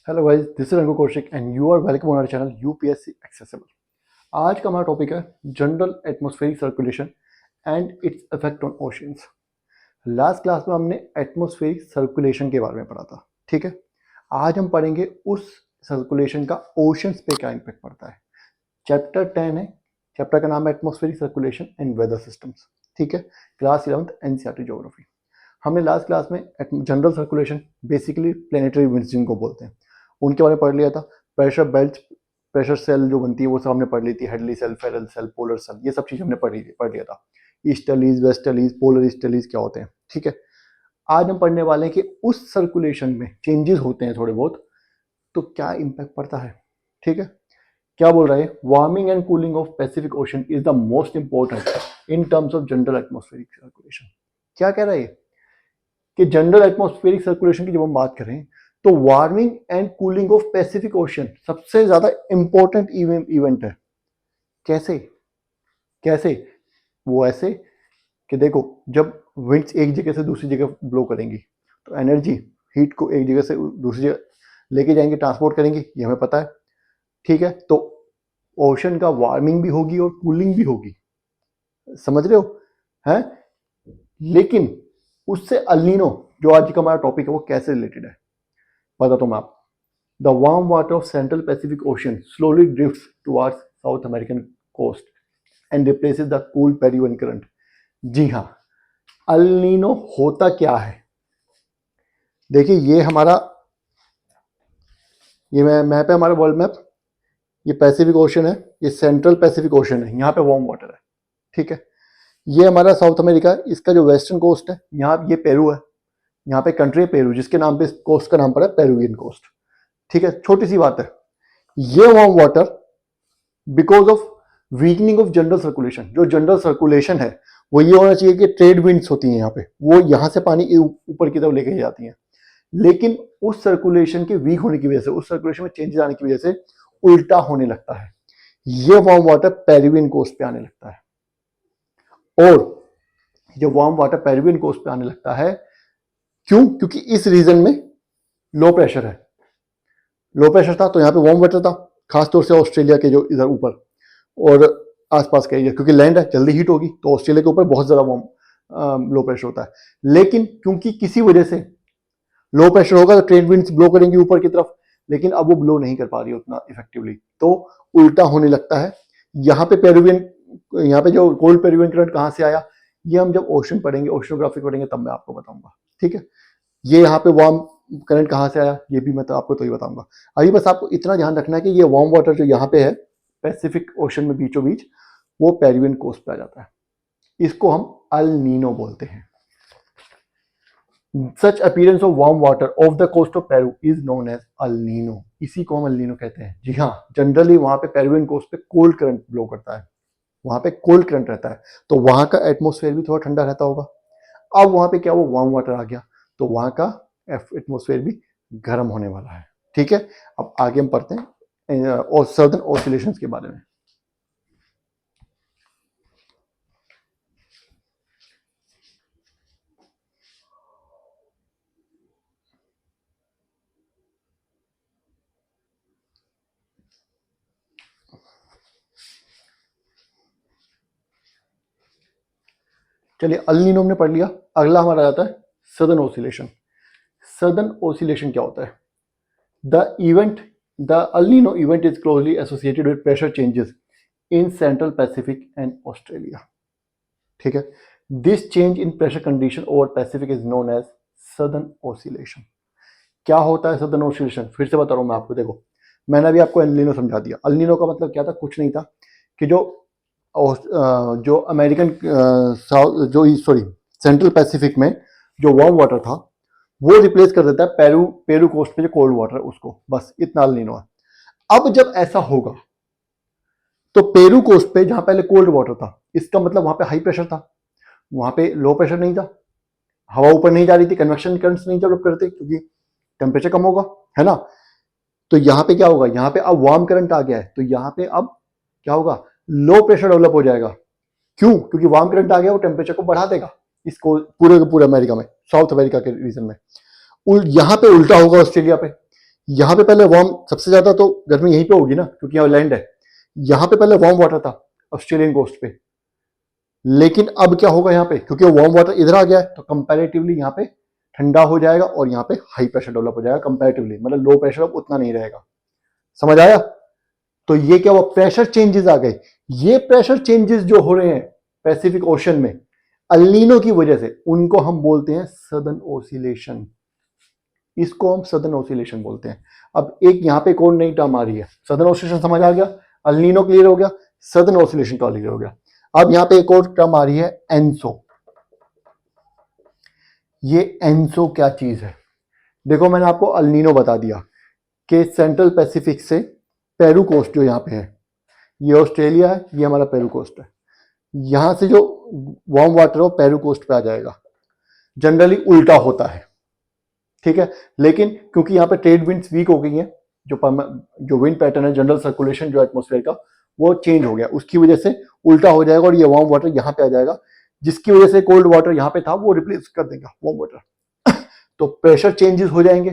Hello guys, this is Rangu Kaushik and you are welcome on our channel UPSC accessible. आज का हमारा topic है general atmospheric circulation and its effect on oceans. Last class में हमने atmospheric circulation के बारे में पढ़ा था, ठीक है। आज हम पढ़ेंगे उस सर्कुलेशन का ओशंस पे क्या इम्पैक्ट पड़ता है। चैप्टर 10 है, चैप्टर का नाम है atmospheric circulation and weather systems, ठीक है। Class 11th NCERT geography. हमने लास्ट क्लास में general circulation, basically planetary winds जिनको बोलते हैं, उनके बारे में पढ़ लिया था। प्रेशर बेल्ट, प्रेशर सेल जो बनती है वो सब हमने पढ़ ली थी। Hadley cell, Ferrel cell, polar cell, ये सब चीज़ हमने पढ़ लिया था। ईस्टर्लीज, वेस्टर्लीज, पोलर ईस्टर्लीज क्या होते हैं, ठीक है। आज हम पढ़ने वाले हैं कि उस सर्कुलेशन में चेंजेस होते हैं थोड़े बहुत, तो क्या इम्पैक्ट पड़ता है, ठीक है। क्या बोल रहा है, warming and cooling of Pacific ocean is the most important in terms of general atmospheric circulation. क्या कह रहा है कि जनरल एटमॉस्फेरिक सर्कुलेशन की जब हम बात करें तो warming and cooling of Pacific ocean सबसे ज्यादा इंपॉर्टेंट इवेंट है। कैसे कैसे वो ऐसे कि देखो, जब विंड्स एक जगह से दूसरी जगह ब्लो करेंगी तो एनर्जी, हीट को एक जगह से दूसरी जगह लेके जाएंगे, ट्रांसपोर्ट करेंगे, ये हमें पता है, ठीक है। तो ओशन का वार्मिंग भी होगी और कूलिंग भी होगी, समझ रहे हो, हैं। लेकिन उससे अल नीनो, जो आज का हमारा टॉपिक है, वो कैसे रिलेटेड है बताता हूं मैं आपको। The warm water of Central Pacific Ocean slowly drifts towards South American coast and replaces the cool Peruvian current. जी हाँ, अल नीनो होता क्या है। देखिए, ये हमारा, ये मैप है हमारा, वर्ल्ड मैप। ये पैसिफिक ओशन है, ये सेंट्रल पैसिफिक ओशन है, यहाँ पे वार्म वाटर है, ठीक है। ये हमारा साउथ अमेरिका है, इसका जो वेस्टर्न कोस्ट है, यहाँ ये पेरू है, यहाँ पे कंट्री है पेरू, जिसके नाम पे इस कोस्ट का नाम पड़ा है पेरुवियन कोस्ट, ठीक है। छोटी सी बात है, ये warm water because of weakening of general circulation, जो जनरल सर्कुलेशन है वो ये होना चाहिए कि ट्रेड विंड्स होती हैं यहाँ पे, वो यहाँ से पानी ऊपर की तरफ लेके जाती हैं, लेकिन उस सर्कुलेशन के वीक होने की वजह से, उस सर्कुलेशन में चेंजेस आने की वजह से उल्टा होने लगता है। ये वार्म वाटर पेरिवियन कोस्ट पे आने लगता है, और जो वार्म वाटर पेरिवियन कोस्ट पे आने लगता है, क्यों? क्योंकि इस रीजन में लो प्रेशर है, लो प्रेशर था तो यहाँ पे वार्म वाटर था, खासतौर से ऑस्ट्रेलिया के जो इधर ऊपर और आसपास का एरिया, क्योंकि लैंड है, जल्दी हीट होगी, तो ऑस्ट्रेलिया के ऊपर बहुत ज्यादा वार्म लो प्रेशर होता है। लेकिन क्योंकि किसी वजह से लो प्रेशर होगा तो ट्रेड विंड्स ब्लो करेंगी ऊपर की तरफ, लेकिन अब वो ब्लो नहीं कर पा रही उतना इफेक्टिवली, तो उल्टा होने लगता है। यहाँ पे पेरुवियन, यहाँ पे जो कोल्ड पेरुवियन करंट कहाँ से आया, ये हम जब ओशन पढ़ेंगे, ओशनोग्राफी पढ़ेंगे, तब मैं आपको बताऊंगा, ठीक है। ये यहाँ पे वार्म करंट कहाँ से आया, ये भी मैं तो आपको तो ही बताऊंगा। अभी बस आपको इतना ध्यान रखना है कि ये वार्म वाटर जो यहाँ पे है पैसिफिक ओशन में बीचों बीच, वो पेरिवियन कोस्ट पे आ जाता है, इसको हम अल नीनो बोलते हैं। Such appearance of warm water of the coast of Peru is known as El Nino, इसी को हम अल नीनो कहते हैं। जी हाँ, जनरली वहां पे पेरुवियन कोस्ट पे कोल्ड करंट ब्लो करता है, वहां पे कोल्ड करंट रहता है, तो वहां का एटमोस्फेयर भी थोड़ा ठंडा रहता होगा। अब वहां पे क्या, वो वार्म वाटर आ गया, तो वहां का एटमोस्फेयर भी गर्म होने वाला है, ठीक है। अब आगे हम पढ़ते हैं और सदर्न ऑसिलेशंस के बारे में। चलिए, अल नीनो हमने पढ़ लिया, अगला हमारा आता है सदर्न ऑसिलेशन। सदर्न ऑसिलेशन क्या होता है? The event, the El Nino event is closely associated with pressure changes in central Pacific and Australia, ठीक है। This change in pressure condition over Pacific is known as southern oscillation. क्या होता है southern oscillation? फिर से बता रहा हूं मैं आपको, देखो मैंने अभी आपको अल नीनो समझा दिया। अल नीनो का मतलब क्या था? कुछ नहीं था कि जो अमेरिकन साउथ, जो सॉरी सेंट्रल पैसिफिक में जो वार्म वाटर था, वो रिप्लेस कर देता है पेरू कोस्ट पे जो कोल्ड वाटर है उसको, बस इतना अल नीनो है। अब जब ऐसा होगा तो पेरू कोस्ट पे जहां पहले कोल्ड वाटर था, इसका मतलब वहां पे हाई प्रेशर था, वहां पे लो प्रेशर नहीं था, हवा ऊपर नहीं जा रही थी, कन्वेक्शन करंट्स नहीं डेवलप करते क्योंकि टेम्परेचर कम होगा, है ना। तो यहाँ पे क्या होगा, यहाँ पे अब वार्म करंट आ गया है, तो यहाँ पे अब क्या होगा, लो प्रेशर डेवलप हो जाएगा। क्यों? क्योंकि वार्म करंट आ गया, वो टेम्परेचर को बढ़ा देगा, इसको पूरे के पूरे अमेरिका में, साउथ अमेरिका के रीजन में। यहाँ पे उल्टा होगा ऑस्ट्रेलिया पे, यहाँ पे पहले वार्म, सबसे ज्यादा तो गर्मी यहीं पे होगी ना क्योंकि यहाँ लैंड है। यहाँ पे पहले वार्म वाटर था ऑस्ट्रेलियन कोस्ट पे, लेकिन अब क्या होगा यहाँ पे, क्योंकि वार्म वाटर इधर आ गया है तो कंपैरेटिवली यहाँ पे ठंडा हो जाएगा और यहाँ पे हाई प्रेशर डेवलप हो जाएगा कंपैरेटिवली, मतलब लो प्रेशर अब उतना नहीं रहेगा। समझ आया? तो ये क्या हुआ, प्रेशर चेंजेस आ गए। ये प्रेशर चेंजेस जो हो रहे हैं पैसिफिक ओशन में अल नीनो की वजह से, उनको हम बोलते हैं सदर्न ओसिलेशन। इसको हम सदर्न ओसिलेशन बोलते हैं। अब एक यहाँ पे कौन नई टर्म आ रही है, सदर्न ओसिलेशन समझ आ गया, अल नीनो क्लियर हो गया, सदर्न ओसिलेशन क्लियर हो गया। अब यहाँ पे एक और टर्म आ रही है एनसो। ये एनसो क्या चीज है? देखो मैंने आपको अल नीनो बता दिया कि सेंट्रल पैसिफिक से पेरू कोस्ट जो यहाँ पे है, ये ऑस्ट्रेलिया है, ये हमारा पेरू कोस्ट है, यहां से जो वार्म वाटर हो पेरू कोस्ट पे आ जाएगा। जनरली उल्टा होता है, ठीक है, लेकिन क्योंकि यहाँ पे ट्रेड विंड्स वीक हो गई हैं, जो विंड पैटर्न है, जनरल सर्कुलेशन जो एटमॉस्फेयर का वो चेंज हो गया, उसकी वजह से उल्टा हो जाएगा और ये वार्म वाटर यहाँ पे आ जाएगा, जिसकी वजह से कोल्ड वाटर यहाँ पे था वो रिप्लेस कर देगा वार्म वाटर। तो प्रेशर चेंजेस हो जाएंगे,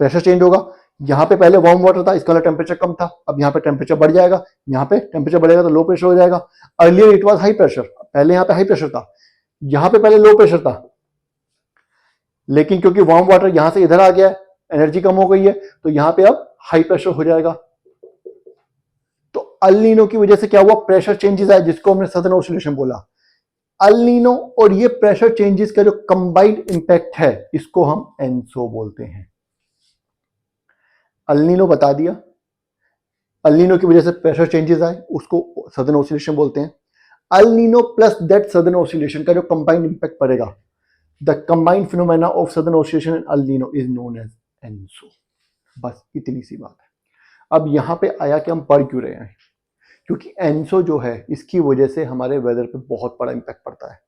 प्रेशर चेंज होगा। यहाँ पे पहले वार्म वाटर था, इसका टेम्परेचर कम था, अब यहाँ पे टेम्परेचर बढ़ जाएगा, यहाँ पे टेम्परेचर बढ़ेगा तो लो प्रेशर हो जाएगा। Earlier it was high pressure, पहले यहाँ पे हाई प्रेशर था, यहाँ पे पहले लो प्रेशर था, लेकिन क्योंकि वार्म वाटर यहां से इधर आ गया है, एनर्जी कम हो गई है, तो यहाँ पे अब हाई प्रेशर हो जाएगा। तो अल नीनो की वजह से क्या हुआ, प्रेशर चेंजेस आए, जिसको हमने सदर्न ओसिलेशन बोला। अल नीनो और ये प्रेशर चेंजेस का जो कंबाइंड इंपैक्ट है, इसको हम एनसो बोलते हैं। अल नीनो बता दिया, अल नीनो की वजह से प्रेशर चेंजेस आए, उसको सदर्न ओसिलेशन बोलते हैं। El Nino plus that southern oscillation का जो कंबाइंड इंपैक्ट पड़ेगा, the combined phenomena of southern oscillation and El Nino is known as ENSO. बस इतनी सी बात है। अब यहां पे आया कि हम पढ़ क्यों रहे हैं, क्योंकि एनसो जो है इसकी वजह से हमारे वेदर पे बहुत बड़ा इंपैक्ट पड़ता है।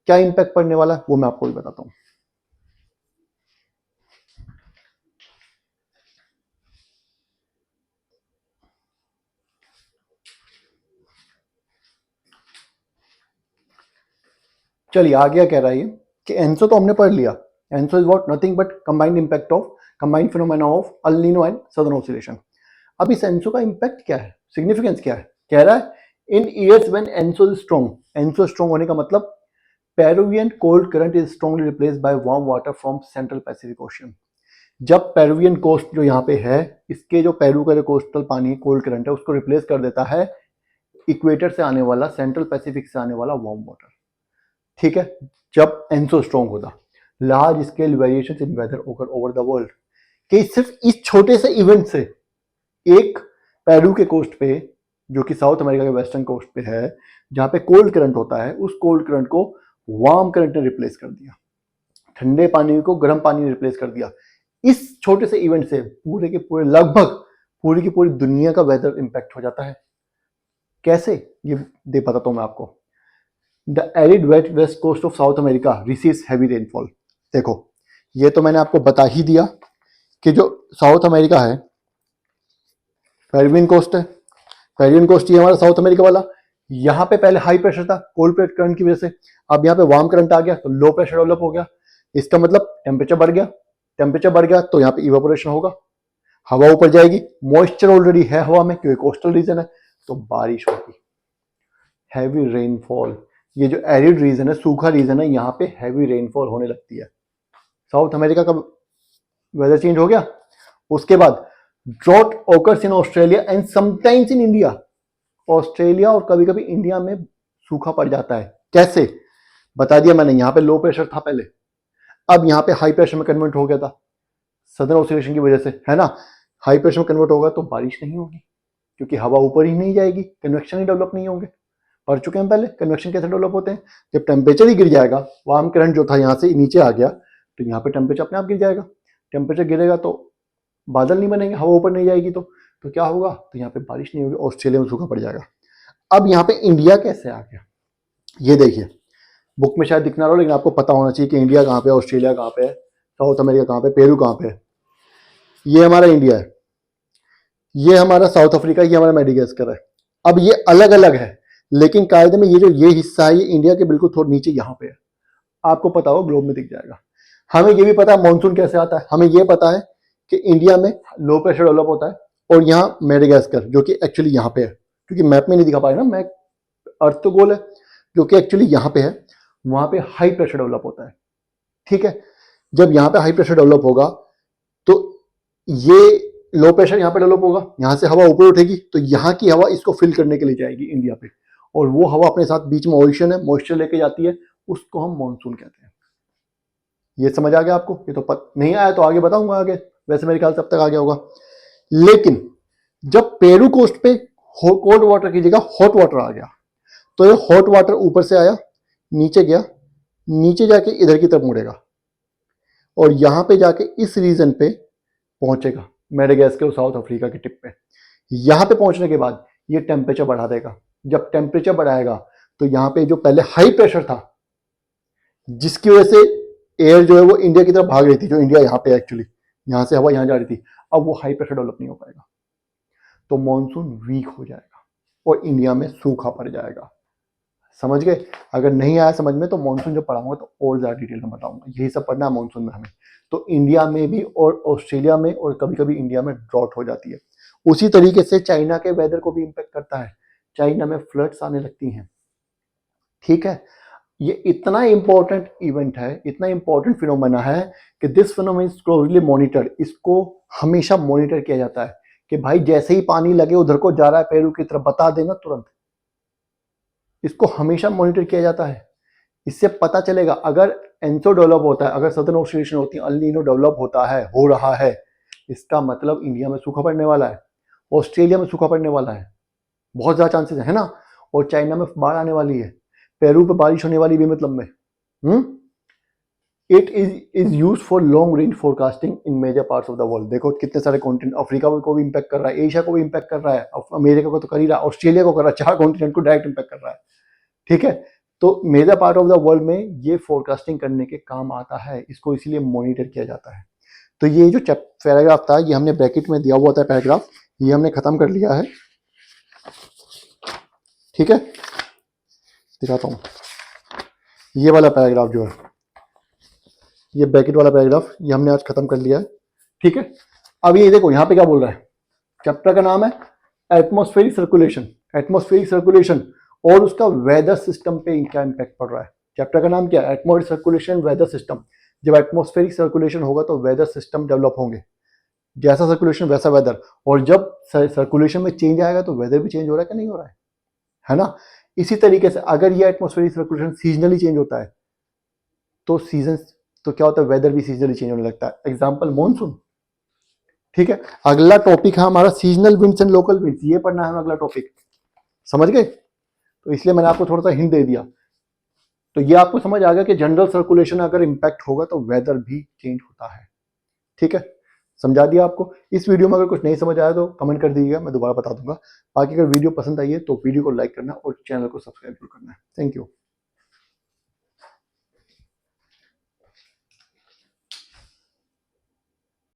क्या इंपैक्ट पड़ने वाला है वो मैं आपको भी बताता हूं। चलिए आ गया, कह रहा है कि एनसो तो हमने पढ़ लिया। ENSO is what, nothing but combined impact of, combined phenomena of El Nino and southern oscillation. अब इस एनसो का इंपैक्ट क्या है, सिग्निफिकेंस क्या है? कह रहा है इन years when ENSO is strong, ENSO strong होने का मतलब Peruvian cold current is strongly replaced by warm water from central Pacific ocean. जब पेरुवियन कोस्ट जो यहाँ पे है, इसके जो पेरू का जो कोस्टल पानी कोल्ड करंट है, उसको रिप्लेस कर देता है इक्वेटर से आने वाला, सेंट्रल पैसिफिक से आने वाला वार्म वाटर। ठीक है, जब एनसो स्ट्रॉन्ग होता, large scale variations in weather occur over the world, कि सिर्फ इस छोटे से इवेंट से एक पेरू के कोस्ट पे, जो कि साउथ अमेरिका के वेस्टर्न कोस्ट पे है, जहां पे कोल्ड करंट होता है, उस कोल्ड करंट को वार्म करंट ने रिप्लेस कर दिया, ठंडे पानी को गर्म पानी ने रिप्लेस कर दिया। इस छोटे से इवेंट से पूरे के पूरे, लगभग पूरी की पूरी दुनिया का वेदर इंपैक्ट हो जाता है। कैसे, ये दे बताता हूं मैं आपको। The arid wet west coast of South America receives heavy rainfall. देखो ये तो मैंने आपको बता ही दिया कि जो साउथ अमेरिका है, पेरुवियन कोस्ट है, पेरुवियन कोस्ट ये हमारा साउथ अमेरिका वाला, यहाँ पे पहले हाई प्रेशर था कोल्ड करंट की वजह से, अब यहाँ पे वार्म करंट आ गया तो लो प्रेशर डेवलप हो गया। इसका मतलब टेम्परेचर बढ़ गया, टेम्परेचर बढ़ गया तो यहाँ पे इवेपोरेशन होगा, हवा ऊपर जाएगी, मॉइस्चर ऑलरेडी है हवा में क्योंकि कोस्टल रीजन है, तो बारिश होगी, हैवी रेनफॉल। ये जो एरिड रीजन है, सूखा रीजन है, यहाँ पे हैवी रेनफॉल होने लगती है। साउथ अमेरिका का वेदर चेंज हो गया। उसके बाद drought occurs in Australia and sometimes in India. Australia और कभी कभी इंडिया में सूखा पड़ जाता है। कैसे, बता दिया मैंने, यहाँ पे लो प्रेशर था पहले, अब यहाँ पे हाई प्रेशर में कन्वर्ट हो गया था सदर्न ऑसिलेशन की वजह से, है ना। हाई प्रेशर में कन्वर्ट होगा तो बारिश नहीं होगी क्योंकि हवा ऊपर ही नहीं जाएगी, कन्वेक्शन ही डेवलप नहीं होंगे। पढ़ चुके हैं पहले कन्वेक्शन कैसे डेवलप होते हैं, जब टेम्परेचर ही गिर जाएगा, वार्म करंट जो था यहाँ से नीचे आ गया तो यहाँ पे टेम्परेचर अपने आप गिर जाएगा, टेम्परेचर गिरेगा तो बादल नहीं बनेंगे, हवा ऊपर नहीं जाएगी, तो क्या होगा, तो यहाँ पे बारिश नहीं होगी, ऑस्ट्रेलिया में सूखा पड़ जाएगा। अब यहाँ पे इंडिया कैसे आ गया, ये देखिए, बुक में शायद दिखना रहा, लेकिन आपको पता होना चाहिए कि इंडिया कहाँ पे है, ऑस्ट्रेलिया कहाँ पे है, साउथ अमेरिका कहाँ पे, पेरू कहाँ पे है। ये हमारा इंडिया है, ये हमारा साउथ अफ्रीका, ये हमारा मेडागास्कर है। अब ये अलग अलग है, लेकिन कायदे में ये हिस्सा है, ये इंडिया के बिल्कुल थोड़ा नीचे यहाँ पे है। आपको पता हो, ग्लोब में दिख जाएगा। हमें ये भी पता है मानसून कैसे आता है, हमें ये पता है कि इंडिया में लो प्रेशर डेवलप होता है और यहाँ मेडागास्कर जो कि एक्चुअली यहाँ पे है, क्योंकि मैप में नहीं दिखा पाए ना, मैं अर्थ तो गोल है, जो कि एक्चुअली यहाँ पे है, वहां पे हाई प्रेशर डेवलप होता है। ठीक है, जब यहाँ पे हाई प्रेशर डेवलप होगा तो ये लो प्रेशर यहाँ पे डेवलप होगा, यहाँ से हवा ऊपर उठेगी तो यहाँ की हवा इसको फिल करने के लिए जाएगी इंडिया पे, और वो हवा अपने साथ बीच में ओशन है, मॉइस्चर लेके जाती है, उसको हम मानसून कहते हैं। ये समझ आ गया आपको? ये तो नहीं आया तो आगे बताऊंगा आगे, वैसे मेरे ख्याल से अब तक आ गया होगा। लेकिन जब पेरू कोस्ट पे कोल्ड वाटर की जगह हॉट वाटर आ गया तो ये हॉट वाटर ऊपर से आया, नीचे गया, नीचे जाके इधर की तरफ मुड़ेगा और यहां पे जाके इस रीजन पे पहुंचेगा, मेडागास्कर और साउथ अफ्रीका की टिप पे। यहां पे पहुंचने के बाद ये टेम्परेचर बढ़ा देगा। जब टेम्परेचर बढ़ाएगा तो यहाँ पे जो पहले हाई प्रेशर था, जिसकी वजह से एयर जो है वो इंडिया की तरफ भाग रही थी, जो इंडिया यहाँ पे एक्चुअली यहाँ से हवा यहाँ जा रही थी, अब वो हाई प्रेशर डेवलप नहीं हो पाएगा, तो मॉनसून वीक हो जाएगा और इंडिया में सूखा पड़ जाएगा। समझ गए? अगर नहीं आया समझ में तो मॉनसून जब पढ़ाऊंगा तो और ज्यादा डिटेल में बताऊंगा। यही सब पढ़ना है मॉनसून में हमें। तो इंडिया में भी और ऑस्ट्रेलिया में और कभी कभी इंडिया में ड्रॉट हो जाती है। उसी तरीके से चाइना के वेदर को भी इंपैक्ट करता है, चाइना में फ्लड्स आने लगती हैं। ठीक है, ये इतना इंपॉर्टेंट इवेंट है, इतना इंपॉर्टेंट फिनोमेना है कि this phenomena is closely monitored. इसको हमेशा मॉनिटर किया जाता है कि भाई जैसे ही पानी लगे उधर को जा रहा है पेरू की तरफ, बता देना तुरंत। इसको हमेशा मॉनिटर किया जाता है, इससे पता चलेगा। अगर एंसो डेवलप होता है, अगर सदर्न ऑस्ट्रेलिएशन होती है, अल नीनो डेवलप होता है, हो रहा है, इसका मतलब इंडिया में सूखा पड़ने वाला है, ऑस्ट्रेलिया में सूखा पड़ने वाला है, बहुत ज्यादा चांसेस है ना। और चाइना में बाढ़ आने वाली है, पेरू पे बारिश होने वाली भी मतलब में। It is use for long range forecasting in major parts of the world. देखो कितने सारे कॉन्टिनेंट, अफ्रीका को भी इंपैक्ट कर रहा है, एशिया को भी इंपैक्ट कर रहा है, अमेरिका को तो कर ही रहा है, ऑस्ट्रेलिया को कर रहा है, 4 कॉन्टिनेंट को डायरेक्ट इंपैक्ट कर रहा है। ठीक है, तो major part of the world में ये फोरकास्टिंग करने के काम आता है, इसको इसीलिए मॉनिटर किया जाता है। तो ये जो पैराग्राफ था, ये हमने ब्रैकेट में दिया हुआ था पैराग्राफ, ये हमने खत्म कर लिया है। ठीक है, दिखाता हूं, ये वाला पैराग्राफ जो है, ये ब्रैकेट वाला पैराग्राफ, ये हमने आज खत्म कर लिया है। ठीक है, अब ये देखो यहाँ पे क्या बोल रहा है, चैप्टर का नाम है एटमॉस्फेरिक सर्कुलेशन। एटमॉस्फेरिक सर्कुलेशन और उसका वेदर सिस्टम पे क्या इंपैक्ट पड़ रहा है। चैप्टर का नाम क्या है? Atmospheric circulation, weather system. जब एटमॉस्फेरिक सर्कुलेशन होगा तो वेदर सिस्टम डेवलप होंगे, जैसा सर्कुलेशन वैसा वेदर। और जब सर्कुलेशन में चेंज आएगा तो वेदर भी चेंज हो रहा है कि नहीं हो रहा है ना। इसी तरीके से अगर ये एटमॉस्फेरिक सर्कुलेशन सीजनली चेंज होता है तो सीजन, तो क्या होता है, वेदर भी सीजनली चेंज होने लगता है। Example monsoon. ठीक है, अगला टॉपिक है हमारा seasonal winds and local winds, ये पढ़ना है अगला टॉपिक। समझ गए? तो इसलिए मैंने आपको थोड़ा सा हिंट दे दिया। तो ये आपको समझ आ गया कि जनरल सर्कुलेशन अगर इंपैक्ट होगा तो वेदर भी चेंज होता है। ठीक है, समझा दिया आपको। इस वीडियो में अगर कुछ नहीं समझ आया तो कमेंट कर दीजिएगा, मैं दोबारा बता दूंगा। बाकी अगर वीडियो पसंद आई है तो वीडियो को लाइक करना और चैनल को सब्सक्राइब जरूर करना है। Thank you.